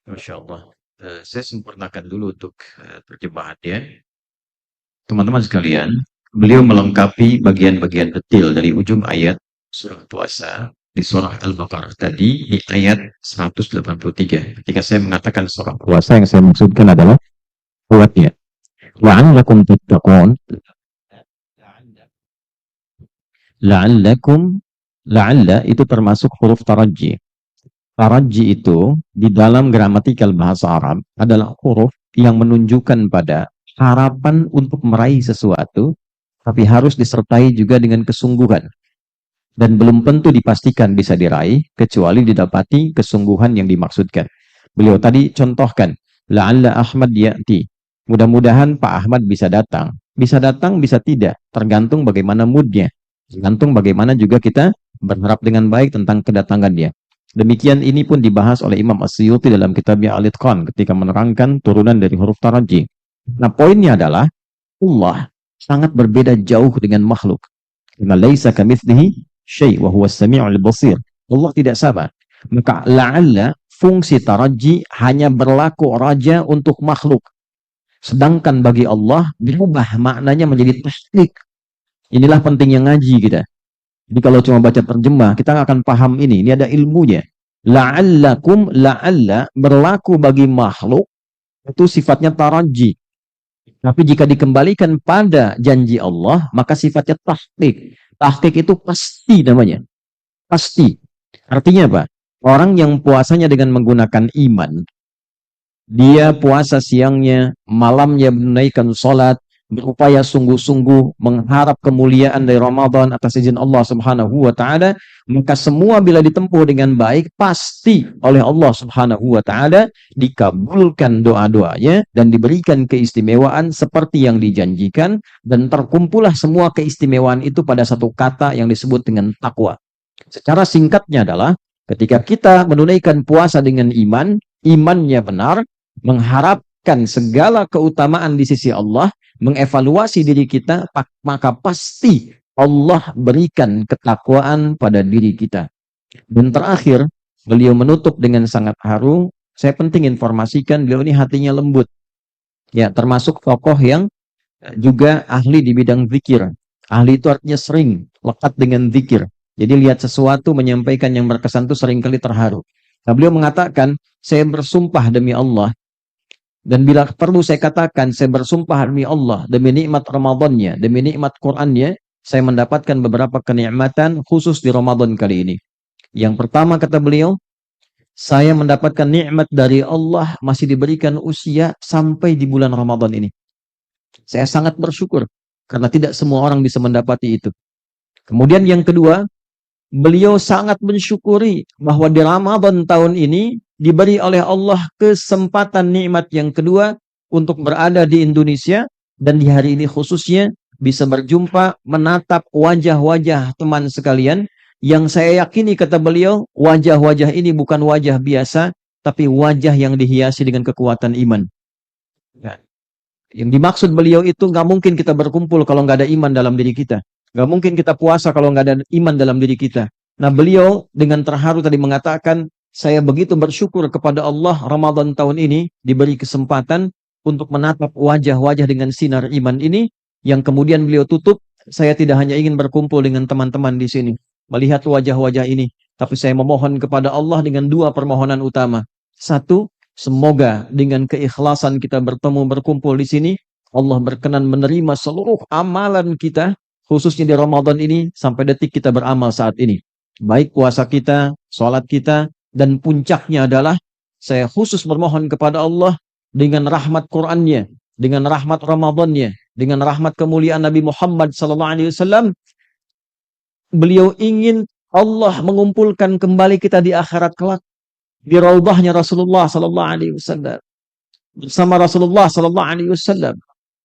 Masya Allah. Saya sempurnakan dulu untuk terjemahannya. Teman-teman sekalian, beliau melengkapi bagian-bagian detail dari ujung ayat surah puasa di surah Al-Baqarah tadi di ayat 183. Ketika saya mengatakan surah puasa, yang saya maksudkan adalah kuatnya. La'allakum tattaqun. La'allakum, la'alla itu termasuk huruf taraji. Taraji itu di dalam gramatikal bahasa Arab adalah huruf yang menunjukkan pada harapan untuk meraih sesuatu, tapi harus disertai juga dengan kesungguhan. Dan belum tentu dipastikan bisa diraih, kecuali didapati kesungguhan yang dimaksudkan. Beliau tadi contohkan, la'alla Ahmad ya'ti. Mudah-mudahan Pak Ahmad bisa datang, bisa tidak. Tergantung bagaimana moodnya. Tergantung bagaimana juga kita berharap dengan baik tentang kedatangannya. Demikian ini pun dibahas oleh Imam As-Suyuti dalam kitabnya Al-Itqan ketika menerangkan turunan dari huruf taraji. Nah, poinnya adalah Allah sangat berbeda jauh dengan makhluk. Karena laisa kamitslihi syai' wa huwas sami'ul basir. Allah tidak sama. Maka la'alla fungsi taraji hanya berlaku raja untuk makhluk. Sedangkan bagi Allah berubah maknanya menjadi tahqiq. Inilah pentingnya ngaji kita. Jadi kalau cuma baca terjemah, kita nggak akan paham ini. Ini ada ilmunya. La'allakum, la'alla berlaku bagi makhluk, itu sifatnya taraji. Tapi jika dikembalikan pada janji Allah, maka sifatnya tahqiq. Tahqiq itu pasti namanya. Pasti. Artinya apa? Orang yang puasanya dengan menggunakan iman, dia puasa siangnya, malamnya menunaikan sholat, berupaya sungguh-sungguh mengharap kemuliaan dari Ramadan atas izin Allah Subhanahu wa taala, maka semua bila ditempuh dengan baik pasti oleh Allah Subhanahu wa taala dikabulkan doa-doanya dan diberikan keistimewaan seperti yang dijanjikan, dan terkumpullah semua keistimewaan itu pada satu kata yang disebut dengan takwa. Secara singkatnya adalah ketika kita menunaikan puasa dengan iman, imannya benar, mengharapkan segala keutamaan di sisi Allah, mengevaluasi diri kita, maka pasti Allah berikan ketakwaan pada diri kita. Dan terakhir, beliau menutup dengan sangat haru. Saya penting informasikan, beliau ini hatinya lembut. Ya, termasuk tokoh yang juga ahli di bidang zikir. Ahli itu artinya sering, lekat dengan zikir. Jadi lihat sesuatu, menyampaikan yang berkesan itu seringkali terharu. Nah, beliau mengatakan, saya bersumpah demi Allah, dan bila perlu saya katakan, saya bersumpah demi Allah, demi nikmat Ramadannya, demi nikmat Qur'annya, saya mendapatkan beberapa kenikmatan khusus di Ramadan kali ini. Yang pertama kata beliau, saya mendapatkan nikmat dari Allah masih diberikan usia sampai di bulan Ramadan ini. Saya sangat bersyukur, karena tidak semua orang bisa mendapati itu. Kemudian yang kedua, beliau sangat mensyukuri bahwa di Ramadan tahun ini diberi oleh Allah kesempatan nikmat yang kedua untuk berada di Indonesia, dan di hari ini khususnya bisa berjumpa, menatap wajah-wajah teman sekalian yang saya yakini, kata beliau, wajah-wajah ini bukan wajah biasa, tapi wajah yang dihiasi dengan kekuatan iman. Yang dimaksud beliau itu nggak mungkin kita berkumpul kalau nggak ada iman dalam diri kita. Nggak mungkin kita puasa kalau nggak ada iman dalam diri kita. Nah, beliau dengan terharu tadi mengatakan, saya begitu bersyukur kepada Allah Ramadan tahun ini diberi kesempatan untuk menatap wajah-wajah dengan sinar iman ini, yang kemudian beliau tutup, saya tidak hanya ingin berkumpul dengan teman-teman di sini, melihat wajah-wajah ini, tapi saya memohon kepada Allah dengan dua permohonan utama. Satu, semoga dengan keikhlasan kita bertemu berkumpul di sini, Allah berkenan menerima seluruh amalan kita, khususnya di Ramadan ini, sampai detik kita beramal saat ini. Baik puasa kita, sholat kita, dan puncaknya adalah saya khusus bermohon kepada Allah dengan rahmat Qur'annya, dengan rahmat Ramadannya, dengan rahmat kemuliaan Nabi Muhammad SAW. Beliau ingin Allah mengumpulkan kembali kita di akhirat kelak di raudhahnya Rasulullah sallallahu alaihi wasallam, bersama Rasulullah sallallahu alaihi wasallam,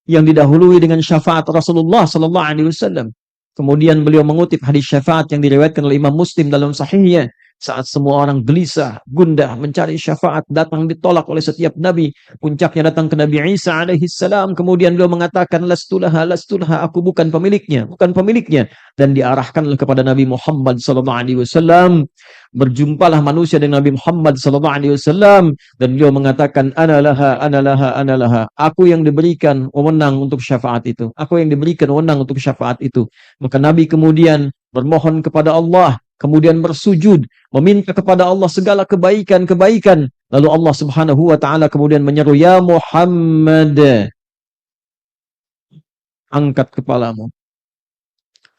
yang didahului dengan syafaat Rasulullah sallallahu alaihi wasallam. Kemudian beliau mengutip hadis syafaat yang diriwayatkan oleh Imam Muslim dalam sahihnya, saat semua orang gelisah, gundah, mencari syafaat, datang ditolak oleh setiap nabi. Puncaknya datang ke Nabi Isa alaihi salam, kemudian beliau mengatakan, lastulaha, lastulaha, aku bukan pemiliknya, bukan pemiliknya. Dan diarahkan kepada Nabi Muhammad sallallahu alaihi wasallam. Berjumpalah manusia dengan Nabi Muhammad sallallahu alaihi wasallam, dan beliau mengatakan, analaha, analaha, analaha. Aku yang diberikan wewenang untuk syafaat itu. Aku yang diberikan wewenang untuk syafaat itu. Maka Nabi kemudian bermohon kepada Allah, kemudian bersujud, meminta kepada Allah segala kebaikan-kebaikan. Lalu Allah Subhanahu wa taala kemudian menyeru, ya Muhammad, angkat kepalamu,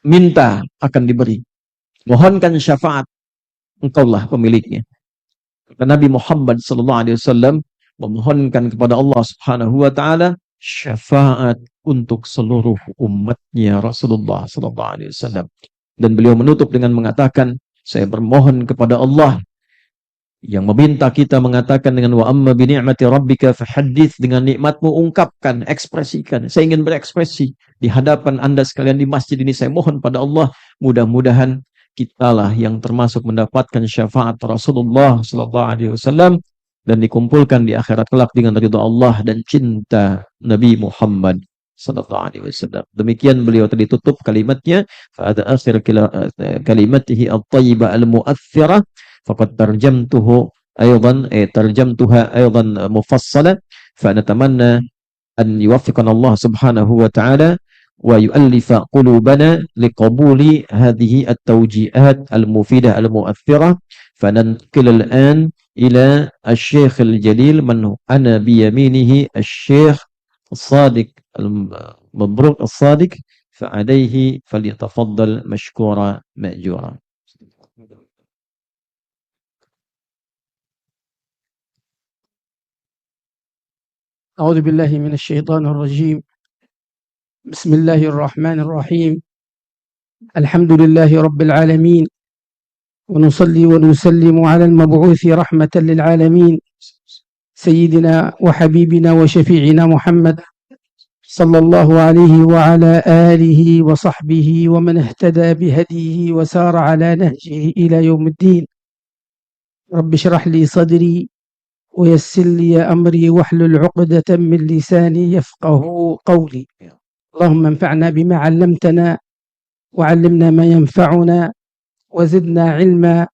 minta akan diberi, mohonkan syafaat, engkaulah pemiliknya. Nabi Muhammad sallallahu alaihi wasallam memohonkan kepada Allah Subhanahu wa taala syafaat untuk seluruh umatnya Rasulullah sallallahu alaihi wasallam. Dan beliau menutup dengan mengatakan, saya bermohon kepada Allah yang meminta kita mengatakan dengan wa amma bi ni'mati rabbika fahaddits, dengan nikmatmu ungkapkan, ekspresikan. Saya ingin berekspresi di hadapan Anda sekalian di masjid ini. Saya mohon pada Allah, mudah-mudahan kitalah yang termasuk mendapatkan syafaat Rasulullah sallallahu alaihi wasallam dan dikumpulkan di akhirat kelak dengan ridha Allah dan cinta Nabi Muhammad sallallahu alaihi wasallam. Demikian beliau tadi tutup kalimatnya, fa ada akhir kalimatihi at-thayyibah al-mu'aththirah faqad tarjamtuhu aidan tarjamtuha aidan mufassala, fa natamanna an yuwaffiqana Allah subhanahu wa ta'ala wa yu'allifa qulubana liqabuli hadhihi at-tawjihat al-mufidah al-mu'aththirah. Fa nanqil al-an ila asy-syekh al-jalil man ana bi yaminihi asy-syekh الصادق المبروك الصادق فعليه فليتفضل مشكورا مأجورا. أعوذ بالله من الشيطان الرجيم. بسم الله الرحمن الرحيم. الحمد لله رب العالمين، ونصلي ونسلم على المبعوث رحمة للعالمين سيدنا وحبيبنا وشفيعنا محمد صلى الله عليه وعلى آله وصحبه ومن اهتدى بهديه وسار على نهجه إلى يوم الدين. رب اشرح لي صدري ويسر لي أمري واحلل عقدة من لساني يفقه قولي. اللهم انفعنا بما علمتنا وعلمنا ما ينفعنا وزدنا علما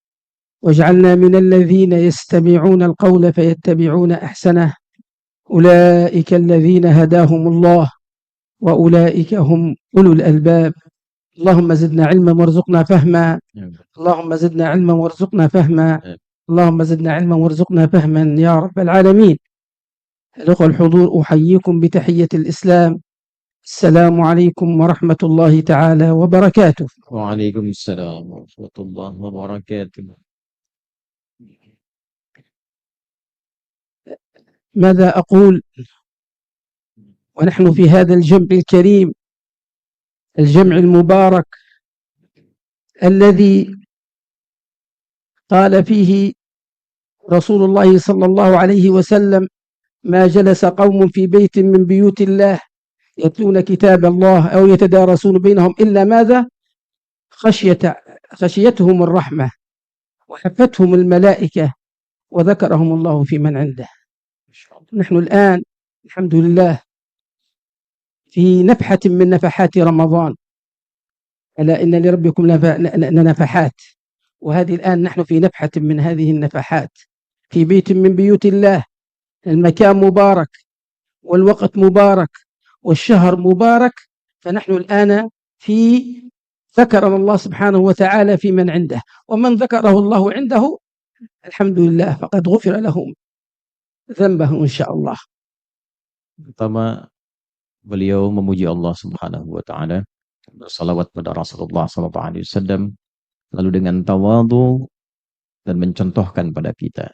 واجعلنا من الذين يستمعون القول فيتبعون أحسنه. أولئك الذين هداهم الله وأولئك هم أولو الألباب. اللهم زدنا علما وارزقنا فهما. اللهم زدنا علما وارزقنا فهما. اللهم زدنا علما وارزقنا فهما يا رب العالمين. الأخوة الحضور، أحييكم بتحية الإسلام. السلام عليكم ورحمة الله تعالى وبركاته. وعليكم السلام ورحمة الله وبركاته. ماذا أقول ونحن في هذا الجمع الكريم، الجمع المبارك الذي قال فيه رسول الله صلى الله عليه وسلم: ما جلس قوم في بيت من بيوت الله يتلون كتاب الله أو يتدارسون بينهم إلا ماذا؟ خشيتهم الرحمة وحفتهم الملائكة وذكرهم الله في من عنده. نحن الآن الحمد لله في نفحة من نفحات رمضان، ألا إن لربكم لنفحات، وهذه الآن نحن في نفحة من هذه النفحات في بيت من بيوت الله. المكان مبارك والوقت مبارك والشهر مبارك، فنحن الآن في ذكرنا الله سبحانه وتعالى في من عنده، ومن ذكره الله عنده الحمد لله فقد غفر لهم ذنبه insyaallah. Pertama, beliau memuji Allah Subhanahu wa taala, bersalawat pada Rasulullah sallallahu alaihi wasallam, lalu dengan tawadhu dan mencontohkan pada kita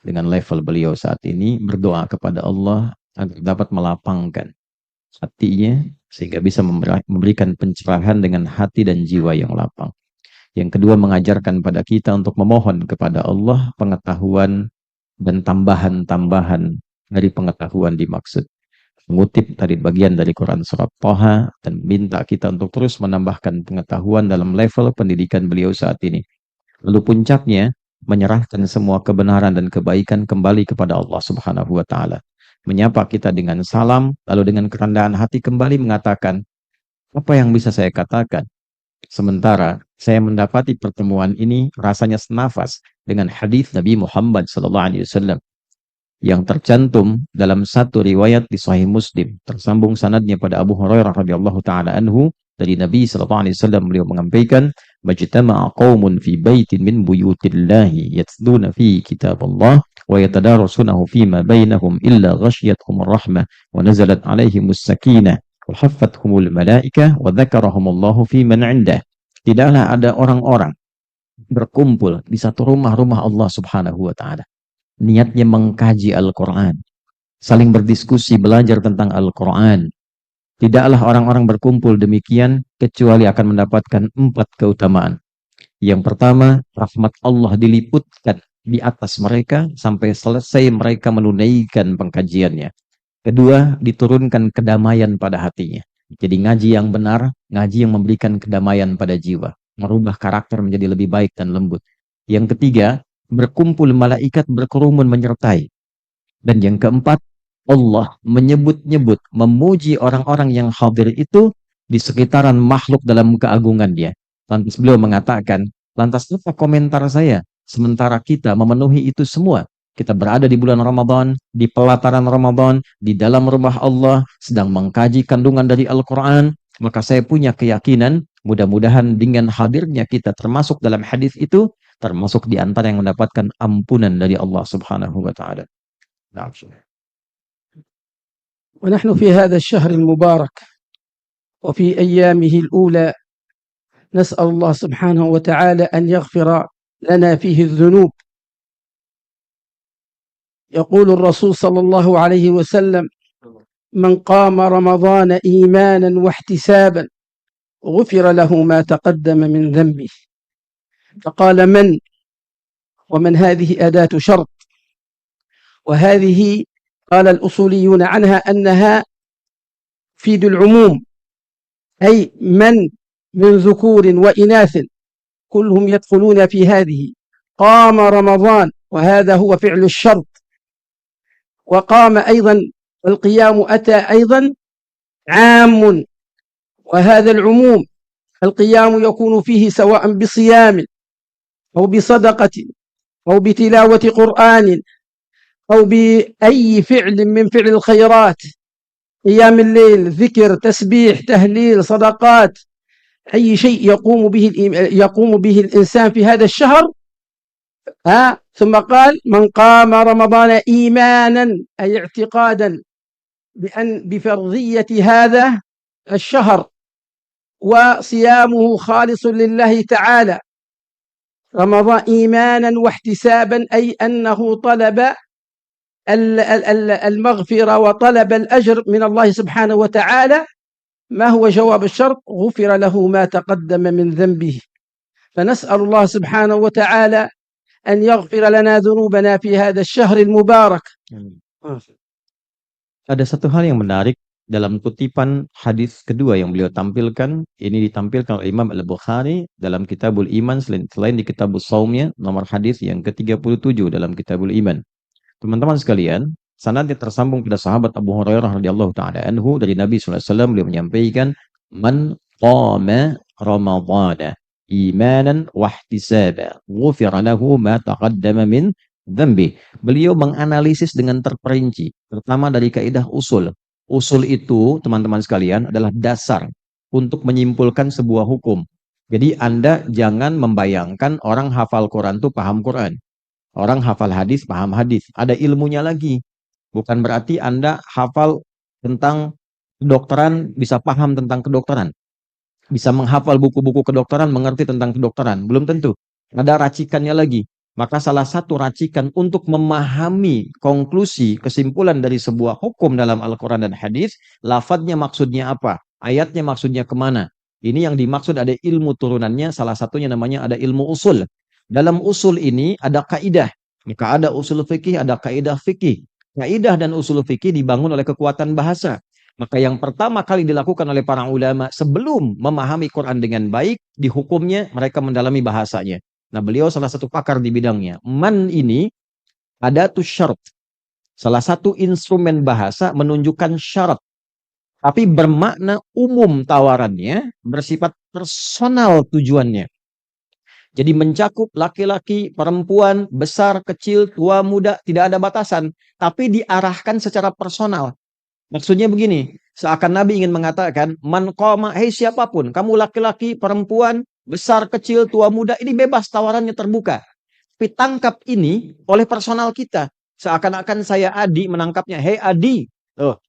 dengan level beliau saat ini, berdoa kepada Allah agar dapat melapangkan hatinya sehingga bisa memberikan pencerahan dengan hati dan jiwa yang lapang. Yang kedua, mengajarkan pada kita untuk memohon kepada Allah pengetahuan dan tambahan-tambahan dari pengetahuan dimaksud. Mengutip dari bagian dari Quran surat Thaha dan minta kita untuk terus menambahkan pengetahuan dalam level pendidikan beliau saat ini. Lalu puncaknya menyerahkan semua kebenaran dan kebaikan kembali kepada Allah Subhanahu wa taala. Menyapa kita dengan salam, lalu dengan kerendahan hati kembali mengatakan, apa yang bisa saya katakan? Sementara saya mendapati pertemuan ini rasanya senafas dengan hadis Nabi Muhammad SAW yang tercantum dalam satu riwayat di Sahih Muslim, tersambung sanadnya pada Abu Hurairah radhiyallahu taala anhu dari Nabi SAW. Beliau menyampaikan, "Majtama'a qaumun fi baitin min buyutillahi yatluna fi kitaballah wa yatadarasunahu fima bainahum illa ghasyiyatuhumur rahmah wa nazalat 'alaihimus sakinah wa haffathumul malaikah wa dzakarahumullahu fi man 'indah." Tidaklah ada orang-orang berkumpul di satu rumah-rumah Allah Subhanahu wa taala, niatnya mengkaji Al-Quran, saling berdiskusi belajar tentang Al-Quran. Tidaklah orang-orang berkumpul demikian kecuali akan mendapatkan 4 keutamaan. Yang pertama, rahmat Allah diliputkan di atas mereka sampai selesai mereka menunaikan pengkajiannya. Kedua, diturunkan kedamaian pada hatinya. Jadi ngaji yang benar, ngaji yang memberikan kedamaian pada jiwa, merubah karakter menjadi lebih baik dan lembut. Yang ketiga, berkumpul malaikat berkerumun menyertai. Dan yang keempat, Allah menyebut-nyebut, memuji orang-orang yang hadir itu di sekitaran makhluk dalam keagungan dia. Lantas beliau mengatakan, lantas apa komentar saya? Sementara kita memenuhi itu semua. Kita berada di bulan Ramadan, di pelataran Ramadan, di dalam rumah Allah, sedang mengkaji kandungan dari Al-Quran. Maka saya punya keyakinan, mudah-mudahan dengan hadirnya kita termasuk dalam hadis itu, termasuk di antara yang mendapatkan ampunan dari Allah Subhanahu wa taala. ونحن في هذا الشهر المبارك وفي أيامه الأولى نسأل الله سبحانه وتعالى أن يغفر لنا فيه الذنوب. يقول الرسول صلى الله عليه وسلم: من قام رمضان إيمانا واحتسابا غفر له ما تقدم من ذنبه. فقال من؟ ومن هذه أداة شرط، وهذه قال الأصوليون عنها أنها تفيد العموم، أي من ذكور وإناث كلهم يدخلون في هذه. قام رمضان وهذا هو فعل الشرط، وقام أيضا القيام أتى أيضا عام وهذا العموم. القيام يكون فيه سواء بصيام أو بصدقة أو بتلاوة قرآن أو بأي فعل من فعل الخيرات، قيام الليل، ذكر، تسبيح، تهليل، صدقات، أي شيء يقوم به الإنسان في هذا الشهر. ثم قال: من قام رمضان إيمانا، أي اعتقادا بفرضية هذا الشهر وصيامه خالص لله تعالى. رمضان إيمانا واحتسابا، أي أنه طلب المغفرة وطلب الأجر من الله سبحانه وتعالى. ما هو جواب الشرط؟ غفر له ما تقدم من ذنبه. فنسأل الله سبحانه وتعالى أن يغفر لنا ذنوبنا في هذا الشهر المبارك. Ada satu hal yang menarik dalam kutipan hadis kedua yang beliau tampilkan. Ini ditampilkan oleh Imam Al-Bukhari dalam Kitabul Iman, selain di Kitabul Shaumnya, nomor hadis yang ke-37 dalam Kitabul Iman. Teman-teman sekalian, sanadnya tersambung pada sahabat Abu Hurairah radhiyallahu taala anhu dari Nabi SAW. Beliau menyampaikan, man qama ramadhana imanan wahtisaba ghufira lahu ma taqaddama min dzambi. Beliau menganalisis dengan terperinci, terutama dari kaidah usul. Usul itu, teman-teman sekalian, adalah dasar untuk menyimpulkan sebuah hukum. Jadi Anda jangan membayangkan orang hafal Quran itu paham Quran. Orang hafal hadis paham hadis. Ada ilmunya lagi. Bukan berarti Anda hafal tentang kedokteran bisa paham tentang kedokteran. Bisa menghafal buku-buku kedokteran, mengerti tentang kedokteran. Belum tentu. Ada racikannya lagi. Maka salah satu racikan untuk memahami konklusi, kesimpulan dari sebuah hukum dalam Al-Quran dan hadis, lafadznya maksudnya apa? Ayatnya maksudnya kemana? Ini yang dimaksud ada ilmu turunannya, salah satunya namanya ada ilmu usul. Dalam usul ini ada kaidah. Maka ada usul fikih, ada kaidah fikih. Kaidah dan usul fikih dibangun oleh kekuatan bahasa. Maka yang pertama kali dilakukan oleh para ulama sebelum memahami Quran dengan baik, di hukumnya mereka mendalami bahasanya. Nah, beliau salah satu pakar di bidangnya. Man ini adatus syarat. Salah satu instrumen bahasa menunjukkan syarat. Tapi bermakna umum tawarannya, bersifat personal tujuannya. Jadi mencakup laki-laki, perempuan, besar, kecil, tua, muda, tidak ada batasan. Tapi diarahkan secara personal. Maksudnya begini, seakan Nabi ingin mengatakan, man qama, hei siapapun, kamu laki-laki, perempuan, besar, kecil, tua, muda, ini bebas, tawarannya terbuka. Tapi tangkap ini oleh personal kita. Seakan-akan saya Adi menangkapnya, hei Adi. Tuh,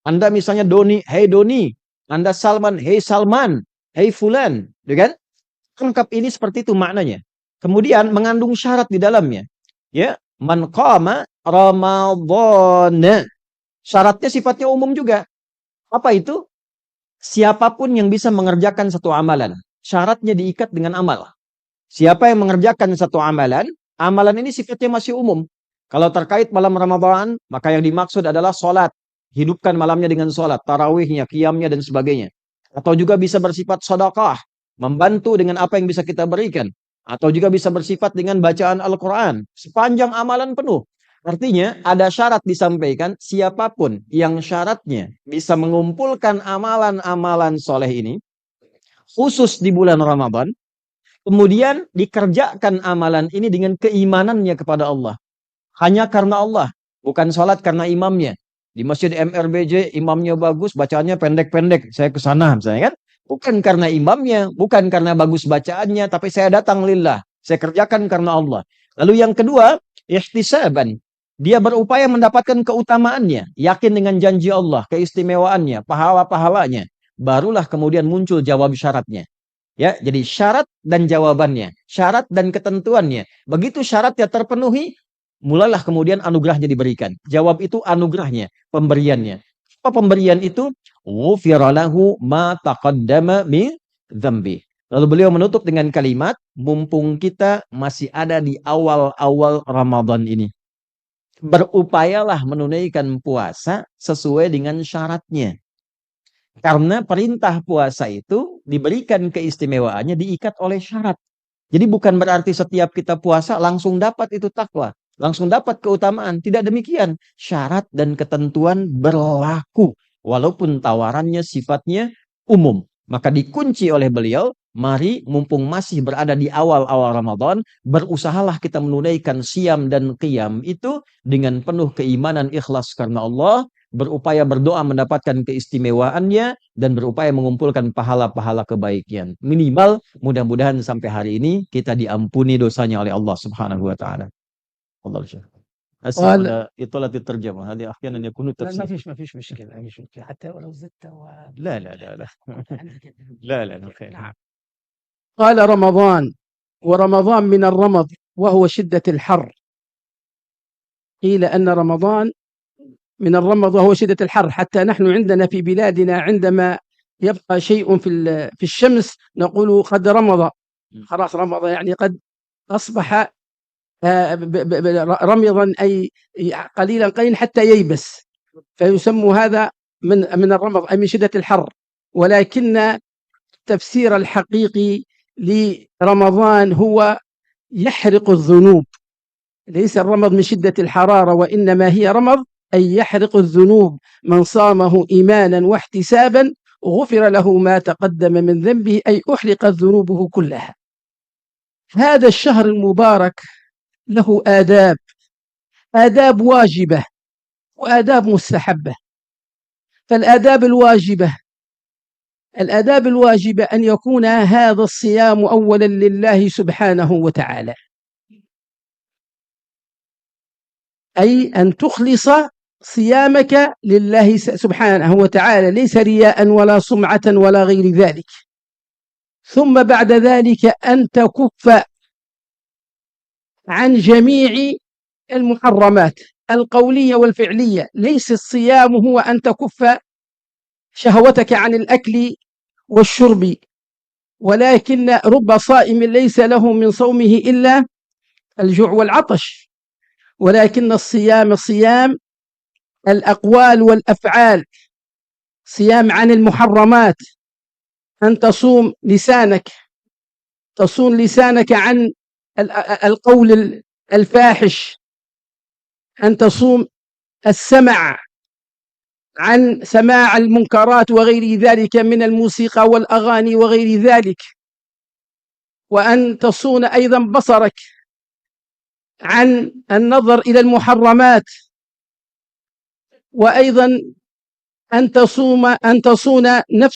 Anda misalnya Doni, hei Doni. Anda Salman, hei Salman. Hei Fulan. Ya kan? Tangkap ini seperti itu maknanya. Kemudian mengandung syarat di dalamnya. Ya, man qama ramadhana. Syaratnya sifatnya umum juga. Apa itu? Siapapun yang bisa mengerjakan satu amalan. Syaratnya diikat dengan amal. Siapa yang mengerjakan satu amalan, amalan ini sifatnya masih umum. Kalau terkait malam Ramadan, maka yang dimaksud adalah sholat. Hidupkan malamnya dengan sholat, tarawihnya, qiyamnya, dan sebagainya. Atau juga bisa bersifat sedekah, membantu dengan apa yang bisa kita berikan. Atau juga bisa bersifat dengan bacaan Al-Quran. Sepanjang amalan penuh. Artinya ada syarat disampaikan, siapapun yang syaratnya bisa mengumpulkan amalan-amalan soleh ini, khusus di bulan Ramadan, kemudian dikerjakan amalan ini dengan keimanannya kepada Allah. Hanya karena Allah, bukan sholat karena imamnya. Di masjid MRBJ imamnya bagus, bacaannya pendek-pendek. Saya ke sana misalnya kan. Bukan karena imamnya, bukan karena bagus bacaannya, tapi saya datang lillah. Saya kerjakan karena Allah. Lalu yang kedua, ihtisaban. Dia berupaya mendapatkan keutamaannya, yakin dengan janji Allah, keistimewaannya, pahala-pahalanya. Barulah kemudian muncul jawab syaratnya. Ya, jadi syarat dan jawabannya, syarat dan ketentuannya. Begitu syaratnya terpenuhi, mulailah kemudian anugerahnya diberikan. Jawab itu anugerahnya, pemberiannya. Apa pemberian itu? Ghufira lahu ma taqaddama min dzambi. Lalu beliau menutup dengan kalimat, mumpung kita masih ada di awal-awal Ramadan ini, berupayalah menunaikan puasa sesuai dengan syaratnya. Karena perintah puasa itu diberikan keistimewaannya diikat oleh syarat. Jadi bukan berarti setiap kita puasa langsung dapat itu takwa, langsung dapat keutamaan. Tidak demikian. Syarat dan ketentuan berlaku walaupun tawarannya sifatnya umum. Maka dikunci oleh beliau, mari mumpung masih berada di awal-awal Ramadan, berusahalah kita menunaikan siam dan qiyam itu dengan penuh keimanan ikhlas karena Allah, berupaya berdoa mendapatkan keistimewaannya, dan berupaya mengumpulkan pahala-pahala kebaikan. Minimal mudah-mudahan sampai hari ini kita diampuni dosanya oleh Allah Subhanahu wa taala. Allah Syekh. أسف قال على إطالة الترجمة هذه أحيانا يكون لا، التفسير. ما فيش مشكلة، ما فيش مشكلة حتى ولو زدت لا لا لا لا لا لا لا خير. نعم. قال رمضان، ورمضان من الرمض وهو شدة الحر. قيل أن رمضان من الرمض وهو شدة الحر، حتى نحن عندنا في بلادنا عندما يبقى شيء في الشمس نقول قد رمض، خلاص رمض يعني قد أصبح رمضا أي قليلا قليلا حتى ييبس، فيسمى هذا من الرمض أي من شدة الحر. ولكن التفسير الحقيقي لرمضان هو يحرق الذنوب، ليس الرمض من شدة الحرارة، وإنما هي رمض أي يحرق الذنوب. من صامه إيمانا واحتسابا غفر له ما تقدم من ذنبه أي أحرقت ذنوبه كلها. هذا الشهر المبارك له آداب، آداب واجبة وآداب مستحبة. فالآداب الواجبة أن يكون هذا الصيام أولا لله سبحانه وتعالى، أي أن تخلص صيامك لله سبحانه وتعالى، ليس رياء ولا سمعة ولا غير ذلك. ثم بعد ذلك أن تكف عن جميع المحرمات القولية والفعلية. ليس الصيام هو أن تكف شهوتك عن الأكل والشرب، ولكن رب صائم ليس له من صومه إلا الجوع والعطش، ولكن الصيام صيام الأقوال والأفعال، صيام عن المحرمات، أن تصوم لسانك عن القول الفاحش، أن تصوم السمع عن سماع المنكرات وغير ذلك من الموسيقى والأغاني وغير ذلك، وأن تصون أيضا بصرك عن النظر إلى المحرمات، وأيضا أن تصون نفسك